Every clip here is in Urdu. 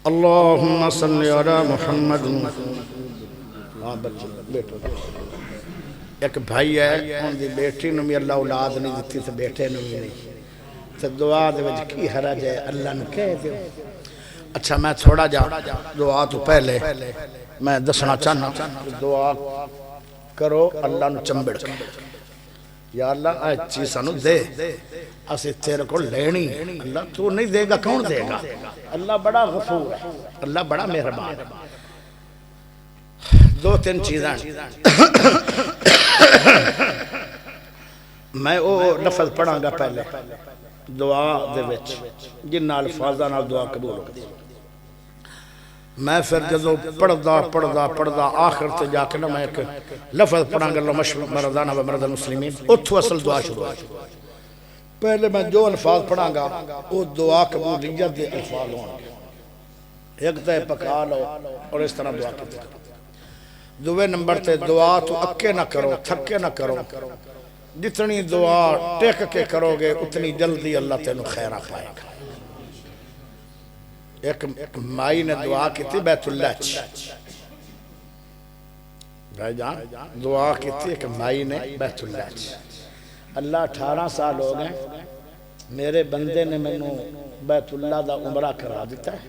اللہم صلی علی محمد۔ ایک بھائی ہے ان دی بیٹی نو بھی اللہ اولاد نہیں دیتی تو بیٹے نو بھی نہیں، تو دعا دے وچ کی حرج ہے، اللہ نے کہہ دیو۔ اچھا میں تھوڑا جا دعا تو پہلے میں دسنا چاہنا، دعا کرو اللہ نو چمبڑ کے، یا اللہ اے چیز سانو دے، اسے تیرے کو لینی، اللہ تو نہیں دے گا کون دے گا؟ اللہ بڑا غفور ہے، اللہ بڑا مہربان ہے۔ دو تین چیزاں میں وہ لفظ پڑھاں گا پہلے دعا دے وچ جنہ الفاظاں نال دعا قبول ہو گئی، میں پھر جدو پڑھدا آخر تے جا کے نا میں ایک لفظ پڑھاں گا، اللہ مشروع مرضانہ و مرض المسلمین، اتھو اصل دعا شروع ہے۔ پہلے میں جو الفاظ پڑھاں گا وہ دعا قبولیت دے الفاظ ہوں گے، ایک تے پکا لو اور اس طرح دعا کرتے کرو۔ دوے نمبر تے دعا تو اکے نہ کرو، تھکے نہ کرو، جتنی دعا ٹیک کے کرو گے اتنی جلدی اللہ تینوں خیرہ پائے گا۔ ایک مائی نے دعا کی تھی بیت اللہ چ، بھائی جان دعا کی تھی ایک مائی نے بیت اللہ چ، اللہ 18 سال ہو گئے میرے بندے نے میں نو بیت اللہ دا عمرہ کرا دیتا ہے،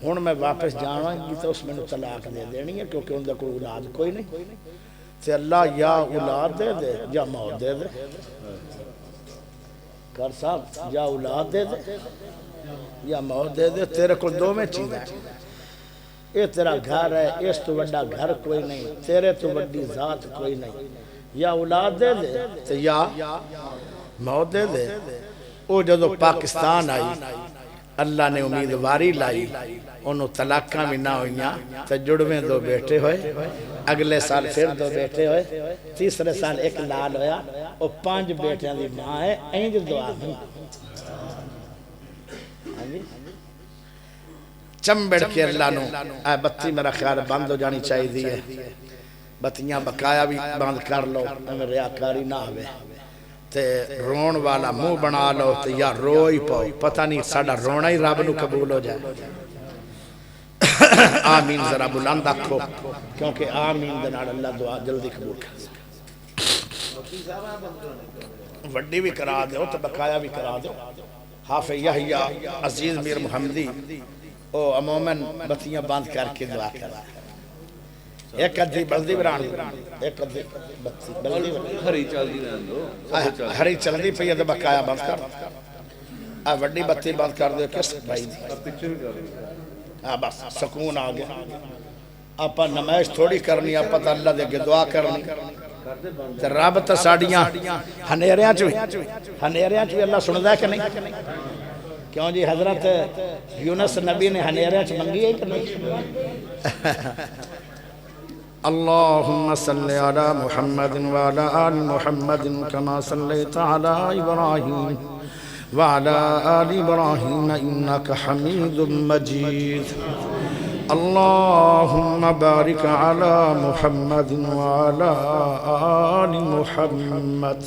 ہون میں واپس جانا گی تو اس میں نو طلاق دے دینی ہے کیونکہ ان دا کوئی اولاد کوئی نہیں، تے اللہ یا اولاد دے دے یا موت دے دے، کر صاحب یا اولاد دے دے یا موت دے دے، تیرے کو دو میں چیزیں ہیں، یہ تیرا گھر ہے، اس تو بڑا گھر کوئی نہیں، تیرے تو بڑی ذات کوئی نہیں، یا اولاد دے دے تو یا موت دے دے۔ وہ جدو پاکستان آئی اللہ نے امیدواری لائی، انہوں طلاقاں بھی نہ ہوئیاں تو جڑویں دو بیٹے ہوئے، اگلے سال پھر دو بیٹے ہوئے، تیسرے سال ایک لال ہویا، وہ 5 بیٹیاں دی ماں ہے، اینج دعا نہیں چمبڑ کے اللہ نو اے بتی میرا خیال بند ہو جانی چاہیے دیئے، بتیاں بقایا بھی بند کر لو ہمیں ریاکاری نہ ہوئے، تے رون والا منہ بنا لو تے یا روئی پاؤ، پتہ نہیں ساڑا رونا ہی رب نو قبول ہو جائے۔ آمین ذرا بلند آکھو کیونکہ آمین دنال اللہ دعا جلدی قبول کر سکتا، وڈی بھی کرا دو تو بقایا بھی کرا دو۔ حافظ یحییٰ عزیز میر محمدی او عموماً بتیاں بند کر کے دعا کر رہا ہے، ایک ادھی بلدی بران ایک ادھی بتی بلدی ہری چل دی پہ یہ بقایا بند کر، وڈی بتی بند کر دے کس بھائی دی، بس سکون آگے، اپا نمائش تھوڑی کرنی، اپا تا اللہ دے کے دعا کرنی، رب تا ساڑیاں ہنیریاں چوئی اللہ سن دے کہ نہیں؟ کیوں جی حضرت یونس نبی نے ہنیریاں چو منگی ہے کہ نہیں؟ اللہم صلی علی محمد وعلا آل محمد کما صلیت علی ابراہیم وعلا آل ابراہیم انکا حمید مجید۔ اللہم بارک علی محمد وعلا آل محمد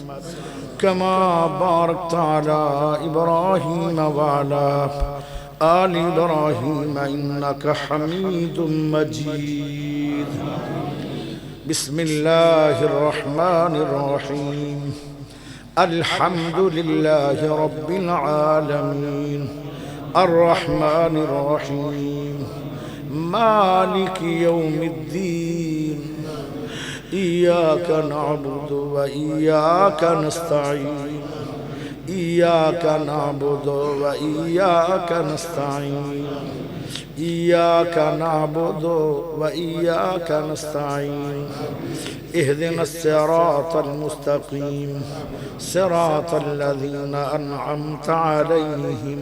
كما باركت على إبراهيم وعلى آل إبراهيم إنك حميد مجيد۔ بسم الله الرحمن الرحيم، الحمد لله رب العالمين، الرحمن الرحيم، مالك يوم الدين، إياك نعبد وإياك نستعين، إياك نعبد وإياك نستعين، إياك نعبد وإياك نستعين، اهدنا الصراط المستقيم، صراط الذين أنعمت عليهم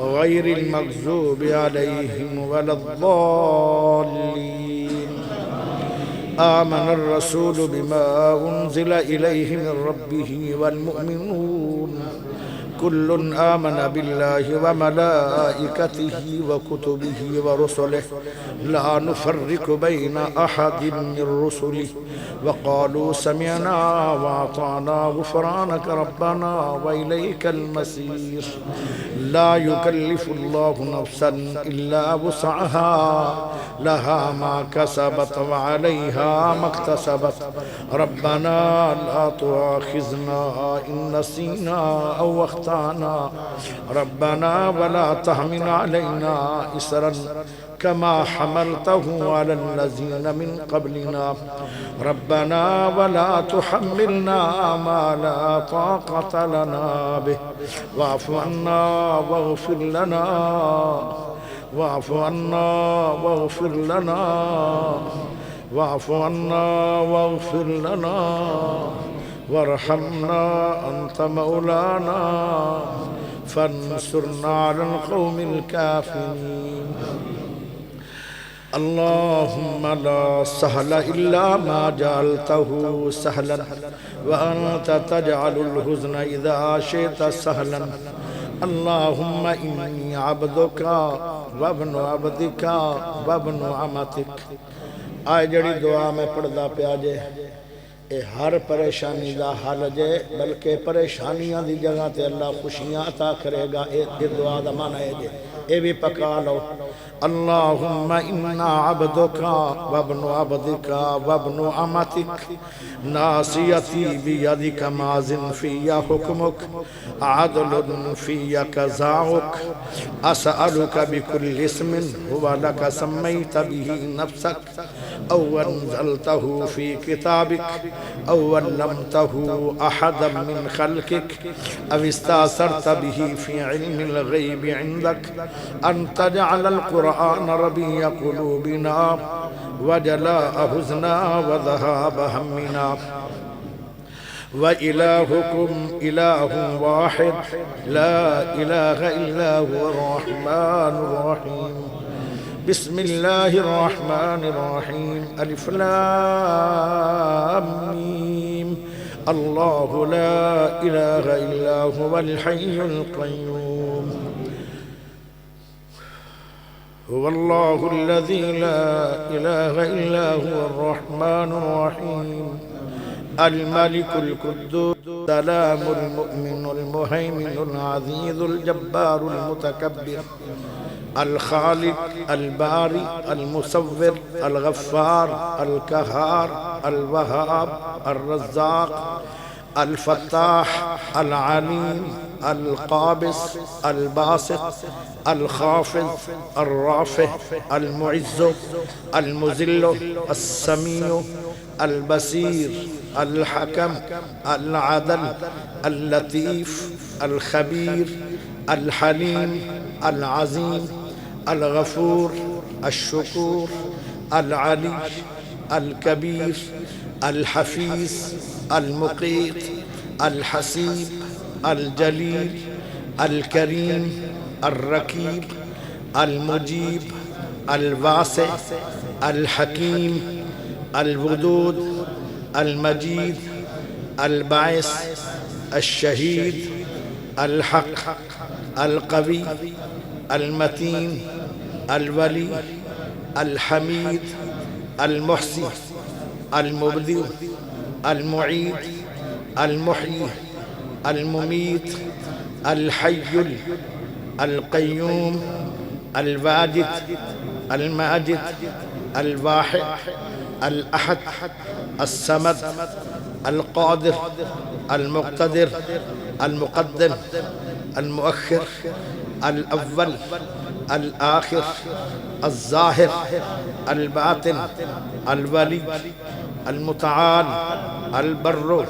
غير المغضوب عليهم ولا الضالين۔ آمن الرسول بما أنزل إليه من ربه والمؤمنون كل آمن بالله وملائكته وكتبه ورسله لا نفرق بين أحد من رسله وقالوا سمعنا وأطعنا غفرانك ربنا وإليك المصير لا يكلف الله نفسا إلا وسعها لها ما كسبت وعليها ما اكتسبت ربنا لا تؤاخذنا إن نسينا أو أخطأنا ربنا ولا تحمل علينا إصرا كما حملته على الذين من قبلنا ربنا ولا تحملنا ما لا طاقة لنا به واعف عنا واغفر لنا واعف عنا واغفر لنا واعف عنا واغفر لنا وارحمنا أنت مولانا فانصرنا على القوم الكافرين اللهم لا سهل إلا ما جعلته سهلا وأنت تجعل الحزن إذا شئت سهلا اللهم إني عبدك وابن عبدك وابن عمتك آج جڑی دعا میں پڑھدا پیا جے اے ہر پریشانی دا حل جے بلکہ پریشانیاں دی جگہ تے اللہ خوشیاں عطا کرے گا اے دعا دا معنی ہے جے اے بھی پکا لو اللهم إنا عبدك وابن عبدك وابن أمتك ناصيتي بيدك ماض في حكمك عدل في قضاؤك أسألك بكل اسم هو لك سميت به نفسك أو أنزلته في كتابك أو علمته أحدا من خلقك أو استأثرت به في علم الغيب عندك أن تجعل القرآن ربيع قلوبنا وجلاء حزننا وذهاب همنا وإلهكم إله واحد لا إله إلا هو الرحمن الرحيم بسم الله الرحمن الرحيم ألف لام ميم الله لا إله إلا هو الحي القيوم هو الله الذي لا إله إلا هو الرحمن الرحيم الملك القدوس السلام المؤمن المهيمن العزيز الجبار المتكبر الخالق الباري المصور الغفار القهار الوهاب الرزاق الفتاح العليم القابض الباسط الخافض الرافع المعز المذل السميع البصير الحكم العدل اللطيف الخبير الحليم العظيم الغفور الشكور العلي الكبير الحفيظ المقيت الحسيب الجليل الكريم الرقيب المجيب الواسع الحكيم الودود المجيد الباعث الشهيد الحق القوي المتين الولي الحميد المحصي المبدئ المعيد المحيي المميت الحي القيوم الواجد الماجد الواحد الأحد الصمد القادر المقتدر المقدم المؤخر الأول الآخر الظاهر الباطن الولي المتعال البر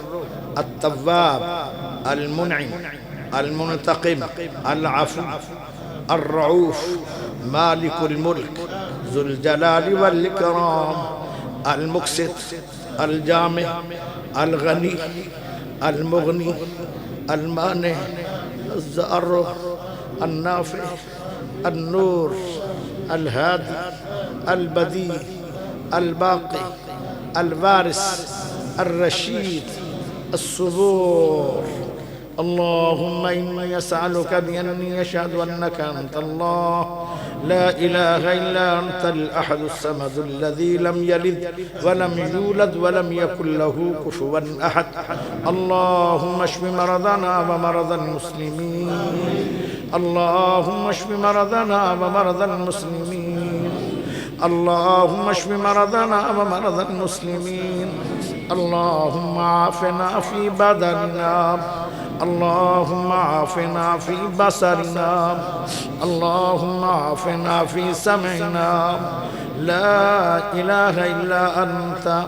التواب المنعم المنتقم العفو الرؤوف مالك الملك ذو الجلال والإكرام المقسط الجامع الغني المغني المانع الضار النافع النور الهادي البديع الباقي الوارث الرشيد الصبور. اللهم إني أسألك بأني أشهد أنك أنت الله لا إله إلا أنت الأحد الصمد الذي لم يلد ولم يولد ولم يكن له كفوا أحد. اللهم اشف مرضنا ومرضى المسلمين اللهم اشف مرضنا ومرضى المسلمين اللهم اشف مرضنا ومرضى المسلمين اللهم عافنا في بدننا اللهم عافنا في بصرنا اللهم عافنا في سمعنا لا إله إلا أنت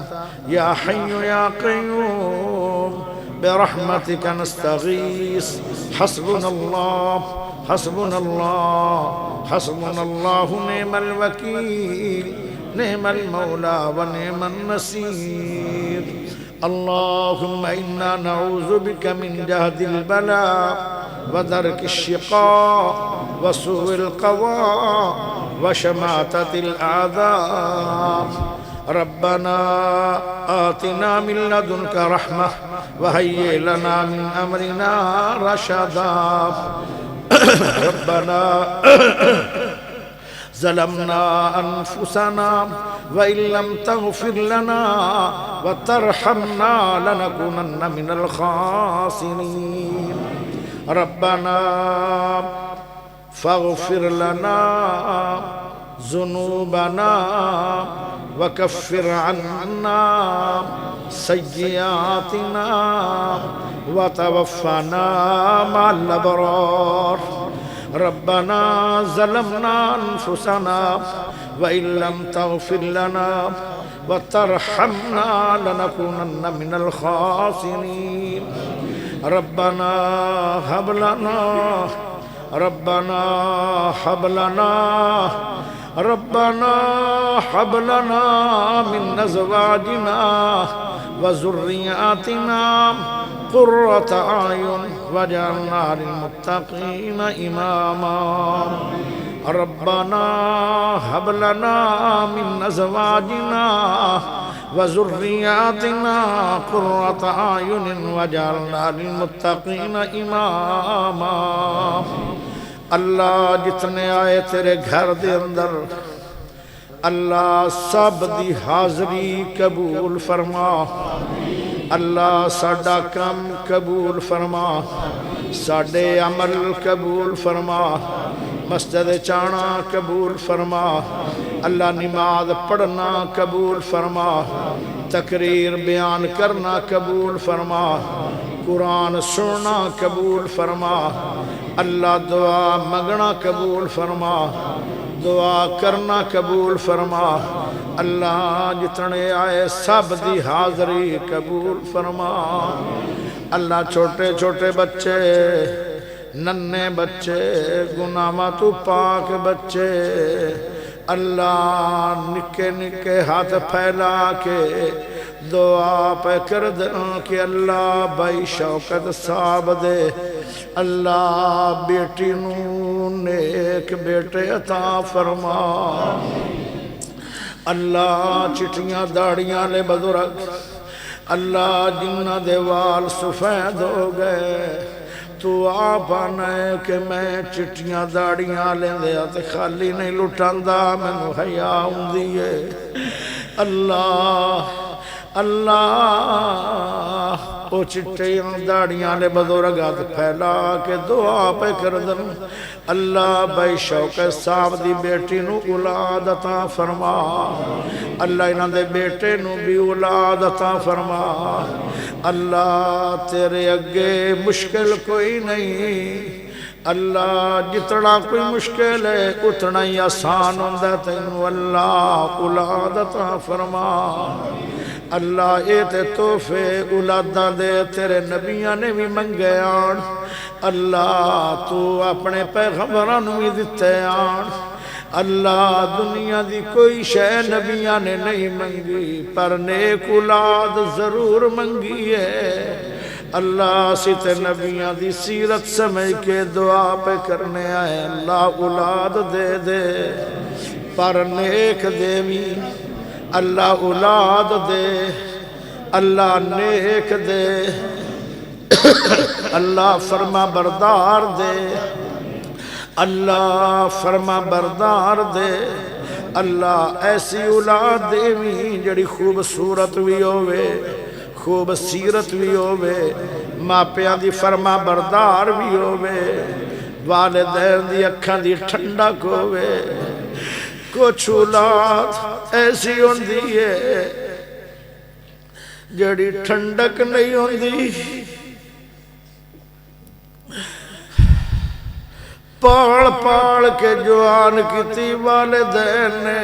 يا حي يا قيوم برحمتك نستغيث حسبنا الله حسبنا الله حسبنا الله نعم الوكيل نعم المولى ونعم النصير اللهم إنا نعوذ بك من جهد البلاء ودرك الشقاء وسوء القضاء وشماتة الأعداء ربنا آتنا من لدنك رحمة وهيئ لنا من أمرنا رشدا ربنا ظلمنا أنفسنا وإن لم تغفر لنا وترحمنا لنكونن من الخاسرين ربنا فاغفر لنا ذنوبنا وكفر عنا سيئاتنا وتوفنا مع الأبرار ربنا ظلمنا أنفسنا وإن لم تغفر لنا وترحمنا لنكونن من الخاسرين ربنا هب لنا ربنا هب لنا ربنا هب لنا من أزواجنا وذرياتنا قرة أعين واجعلنا للمتقين إماما ربنا هب لنا من أزواجنا وذرياتنا قرة أعين واجعلنا للمتقين إماما اللہ جتنے آئے تیرے گھر دے اندر اللہ سب دی حاضری قبول فرما اللہ ساڈا کم قبول فرما ساڈے عمل قبول فرما مسجد چانا قبول فرما اللہ نماز پڑھنا قبول فرما تقریر بیان کرنا قبول فرما قرآن سننا قبول فرما اللہ دعا مانگنا قبول فرما دعا کرنا قبول فرما اللہ جتنے آئے سب دی حاضری قبول فرما اللہ چھوٹے چھوٹے بچے ننے بچے گناہاں تو پاک بچے اللہ نکے نکے ہاتھ پھیلا کے دعا پہ کر دیں کہ اللہ بھائی شوکت صاحب دے اللہ بیٹی نو نیک بیٹے عطا فرما اللہ چٹیاں داڑیاں لے بزرگ اللہ جنہ دے وال سفید ہو گئے تو آپ آنا ہے کہ میں چٹیاں داڑیاں لیں دے تے خالی نہیں لٹاندہ میں نو حیاء ہوں دیئے اللہ اللہ او چٹیاں داڑیاں لے بزرگات پھیلا کے دعا پہ کر دن اللہ بھائی شوکت صاحب دی بیٹی نو اولاد عطا فرما اللہ انہاں دے بیٹے نو بھی اولاد عطا فرما اللہ تیرے اگے مشکل کوئی نہیں اللہ جتنا کوئی مشکل ہے اتنا ہی آسان ہوندہ تینو اللہ اولاد عطا فرما اللہ اے تے تحفے اولاداں دے تیرے نبیاں نے بھی منگے آن اللہ تو اپنے پیغمبران بھی دیتے آن اللہ دنیا دی کوئی شے نبیاں نے نہیں منگی پر نیک اولاد ضرور منگی ہے اللہ ست نبیاں دی سیرت سمجھ کے دعا پہ کرنے آئے اللہ اولاد دے دے پر نیک دیوی اللہ اولاد دے اللہ نیک دے اللہ فرما بردار دے اللہ فرما بردار دے اللہ ایسی اولاد دے بھی جڑی خوبصورت بھی ہوئے خوب سیرت بھی ہوئے ماں پیاں دی فرما بردار بھی ہوئے والدین دی اکھاں دی ٹھنڈک ہوے کچھ اولاد ایسی ہوندی ہے جڑی ٹھنڈک نہیں ہوندی پاڑ پاڑ کے جوان کیتی والدین نے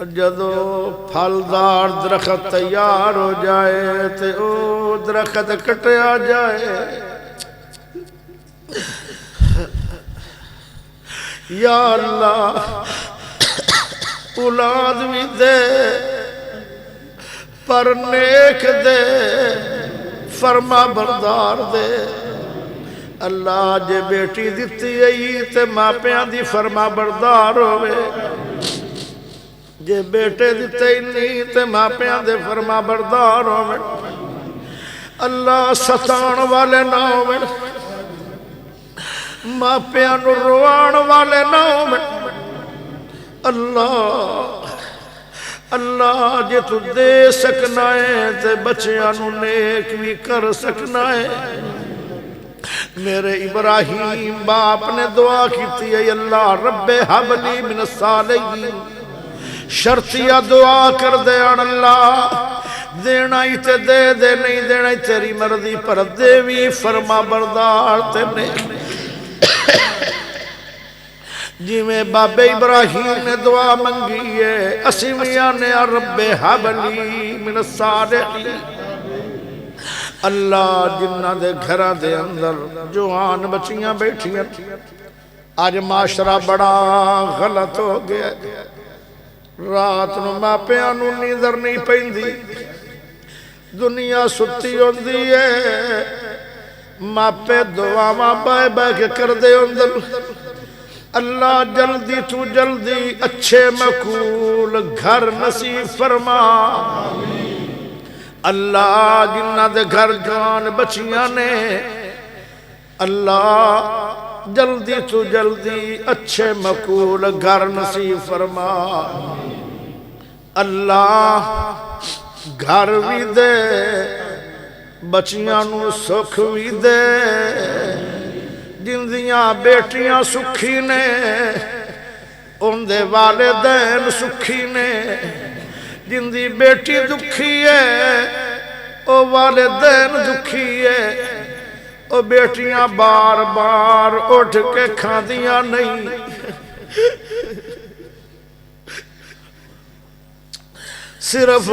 جدو پھلدار درخت تیار ہو جائے تے او درخت کٹیا جائے یا اللہ اولاد بھی دے پر نیک دے فرما بردار دے اللہ جے بیٹی دیتی ہے تے ماں پیاں دی فرما بردار ہوئے جے بیٹے دیتے ہی نہیں تے ماں پیاں دے فرما بردار ہوئے اللہ ستان والے نہ ہوئے ماں پیاں نو روان والے نہ ہوئے اللہ جے تو دے سکنا ہے تے بچیاں نو نیک بھی کر سکنا ہے میرے ابراہیم باپ نے دعا کی ہے اللہ رب حب لی من الصالحین شرطیہ دعا کر دے اللہ دینا ہی تے دے دے نہیں دینا ہی تیری مرضی پر دے بھی فرما بردار تے نہیں جی میں باب ابراہیم نے دعا منگی ہے اسیمیہ نے رب حب لی من الصالحین اللہ جنہ دے گھرہ دے اندر جوان بچیاں بیٹھیاں آج معاشرہ بڑا غلط ہو گیا رات نو ماں پیاں نو نیندر نہیں پیندی دنیا ستی ہوندی ہے ماں پہ دعا ماں بائے بائے کے کر دے اندر اللہ جلدی تو جلدی اچھے مقبول گھر نصیب فرما اللہ جنہ دے گھر جوان بچیاں نے اللہ جلدی تو جلدی اچھے مقبول گھر نصیب فرما اللہ گھر بھی دے بچیاں نو سکھ بھی دے جندیاں بیٹیاں سکھی نے ان دے والدین سکھی نے جندی بیٹی دکھی ہے او والدین دکھی ہے او بیٹیاں بار بار اٹھ کے کھاندیاں نہیں صرف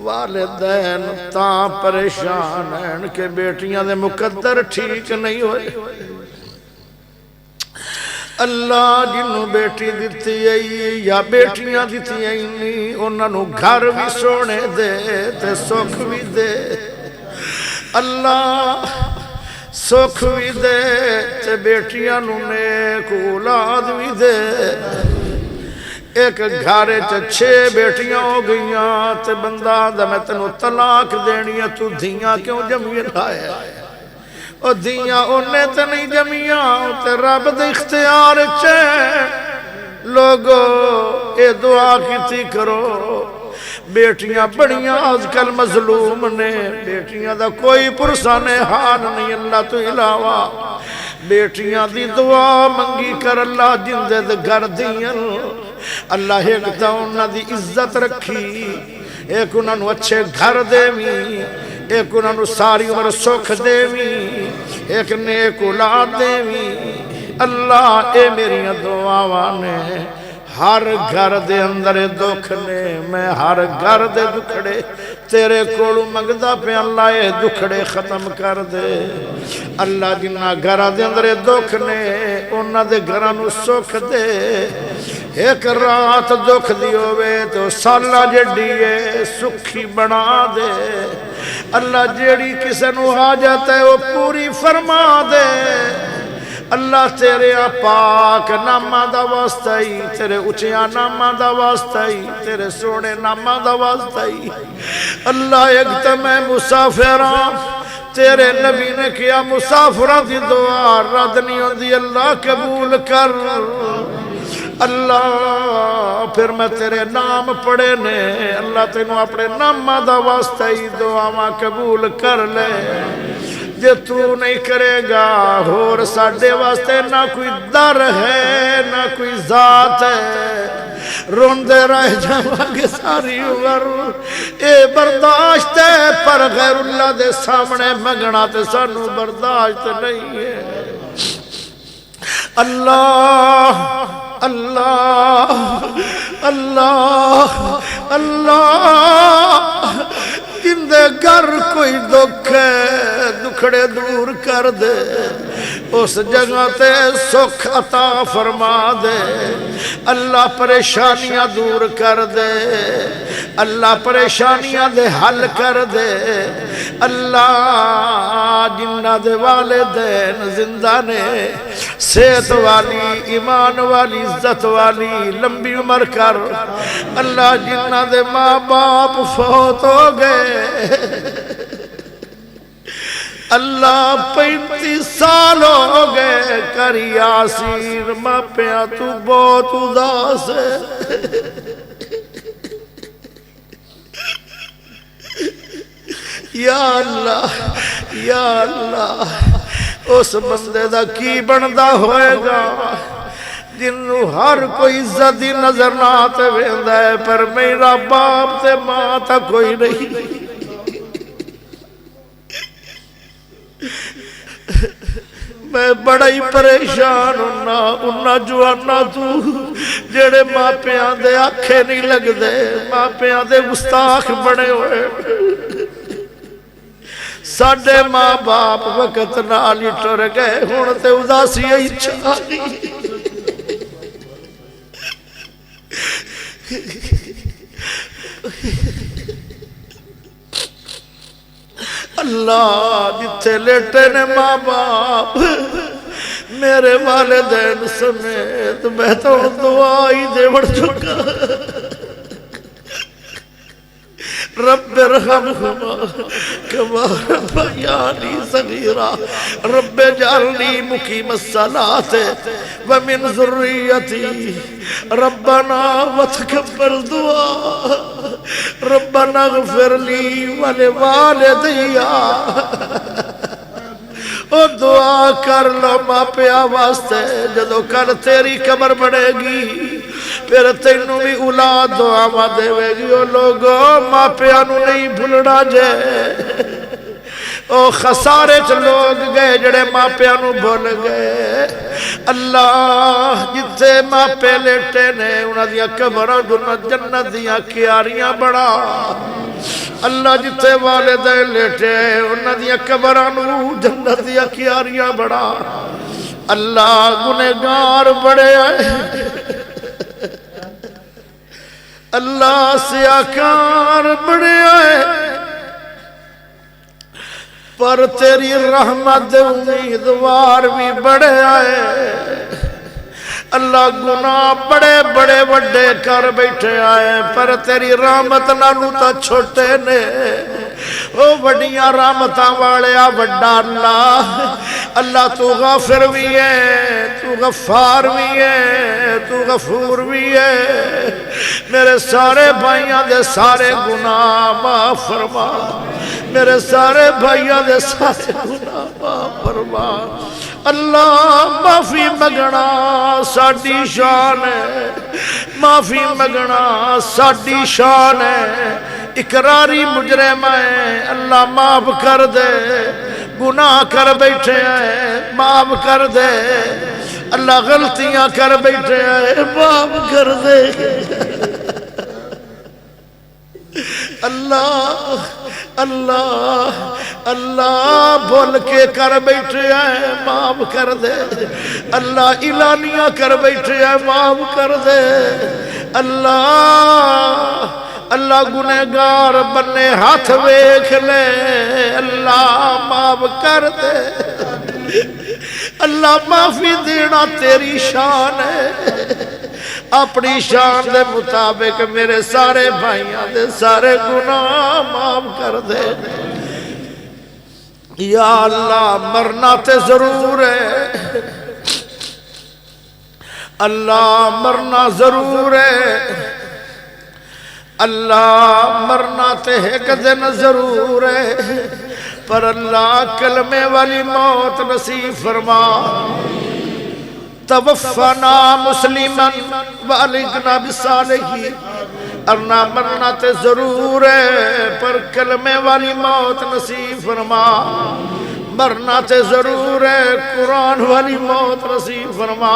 والدین تاں پریشان ہیں کہ بیٹیاں دے مقدر ٹھیک نہیں ہوئے اللہ جنہوں بیٹی دیتی ہے یا بیٹیاں دیتی ہے نہیں انہوں گھر بھی سونے دے تے سکھ بھی دے اللہ سکھ بھی دے تے بیٹیاں نو نیک اولاد بھی دے ایک گھارے چھ بیٹیاں ہو گئیاں تے بندہ دا میں تنو طلاق دینی ہے تو دھیاں کیوں جمعی لائے او دھیاں انہیں تے نہیں جمعیاں تے رب دے اختیار چے لوگو اے دعا کیتی کرو بیٹیاں بڑیاں آج کل مظلوم نے بیٹیاں دا کوئی پرسان حال نہیں اللہ تو علاوہ بیٹیاں دی دعا منگی کر اللہ جندے دے گھر دیاں اللہ ایک تا انہاں دی عزت رکھی ایک انہاں نو اچھے گھر دے بھی ایک انہاں نو ساری عمر سکھ دے بھی ایک نیک اولاد دے بھی اللہ اے میری دعاوانے ہر گھر دے اندر دکھ نے میں ہر گھر دے دکھڑے تیرے کولو منگدا پہ اللہ اے دکھڑے ختم کر دے اللہ جنہ گھر دے اندر دکھ نے انہاں دے گھرانو سکھ دے ایک رات دکھ دیوے تو سالہ جڑیے سکھی بنا دے اللہ جیڑی کسے نو حاجت ہے وہ پوری فرما دے اللہ تیرے پاک نامہ دا واسطہ ہی تیرے اچھیاں نامہ دا واسطہ ہی تیرے سونے نامہ دا واسطہ ہی اللہ ایک تمہیں مسافران تیرے نبی نے کیا مسافران دی دعا رد نہیں ہوندی اللہ قبول کر اللہ پھر میں تیرے نام پڑھے نے اللہ تینوں اپنے نامہ دا واسطہ ہی دعا ماں قبول کر لے جے تو نہیں کرے گا اور ساڈے واسطے نہ کوئی در ہے نہ کوئی ذات ہے روندے رہ جاواں گے ساری عمر اے برداشت ہے پر غیر اللہ دے سامنے منگنا تے سانو برداشت نہیں ہے اللہ اللہ اللہ اللہ جن دے گھر کوئی دکھ ہے دکھڑے دور کر دے اس جگہ تے سکھ عطا فرما دے اللہ پریشانیاں دور کر دے اللہ پریشانیاں دے حل کر دے اللہ جنہ دے والدین زندہ نے صحت والی ایمان والی عزت والی لمبی عمر کر اللہ جنہ دے ماں باپ فوت ہو گئے اللہ 35 سال ہو گئے کر یاسین ماں پیاں تو بہت اداس ہے یا اللہ اس بندے دا کی بندا ہوئے گا جنوں ہر کوئی عزت دی نظر نہ آتے ویندا ہے پر میرا باپ تے ماں تا کوئی نہیں میں بڑا ہی پریشان ہونا جوانا تو جڑے ماں پیاں دے آنکھیں نہیں لگ دے ماں پیاں دے گستاخ بنے ہوئے ساڈے ماں باپ وقت نال ہی ٹر گئے ہن تے اداسی ہی چھائی اللہ جتھے لیٹے نے ماں باپ میرے والدین سمیت میں تو دعا ہی دے بڑھ چکا رب ارحمہما کما ربیانی صغیرا رب اجعلنی مقیم الصلاۃ ومن ذریتی ربنا وتقبل دعا ربنا اغفر لی ولوالدی او دعا کر لو ماں پیا واسطے جدو کل تیری قبر بڑھے گی پھر تینوں بھی اولاد دعا دے گی او لوگو ماں پیا نو نہیں بھولنا جے او خسارے چ لوگ گئے جڑے ماں پیا نو بھول گئے اللہ جتھے ماں پے لیٹے نے انہاں دیاں قبراں جنت دیاں کیاریاں بڑا اللہ جتھے والدین لیٹے انہاں دیاں قبراں نو جنت دیاں کیاریاں بڑا اللہ گنہگار بڑے آئے اللہ سیاکار بڑے آئے پر تیری رحمت امیدوار بھی بڑے آئے اللہ گناہ بڑے بڑے وڈے کر بیٹھے آئے پر تیری رحمت نالوں تا چھوٹے نے او وڈیاں رحمتاں والے وڈا اللہ تو غافر بھی ہے تو غفار بھی ہے تو غفور بھی ہے میرے سارے بھائیاں دے سارے گناہ معاف فرما میرے سارے بھائیاں دے سارے گناہ معاف فرما اللہ معافی مگنا ساڈی شان ہے معافی مگنا ساڈی شان ہے اقراری مجرم ہے اللہ معاف کر دے گناہ کر بیٹھے ہیں معاف کر دے اللہ غلطیاں کر بیٹھے ہیں معاف کر دے اللہ اللہ اللہ بول کے کر بیٹھے ہیں معاف کر دے اللہ اعلانیاں کر بیٹھے ہیں معاف کر دے اللہ اللہ گنہگار بنے ہاتھ ویکھ لے اللہ معاف کر دے اللہ معافی دینا تیری شان ہے اپنی شان دے مطابق میرے سارے بھائیاں دے سارے گناہ معاف کر دے یا اللہ مرنا تے ضرور ہے اللہ مرنا ضرور ہے اللہ مرنا تے ایک دن ضرور ہے پر اللہ کلمے والی موت نصیب فرما توفنا مسلمن والدنا بالصالحین ارنا مرنا تے ضرور ہے پر کلمے والی موت نصیب فرما مرنا تے ضرور ہے قرآن والی موت نصیب فرما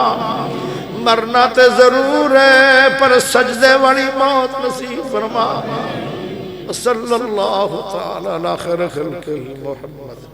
مرنا تے ضرور ہے پر سجدے والی موت نصیب فرما صلی اللہ تعالی علی خیر خلق محمد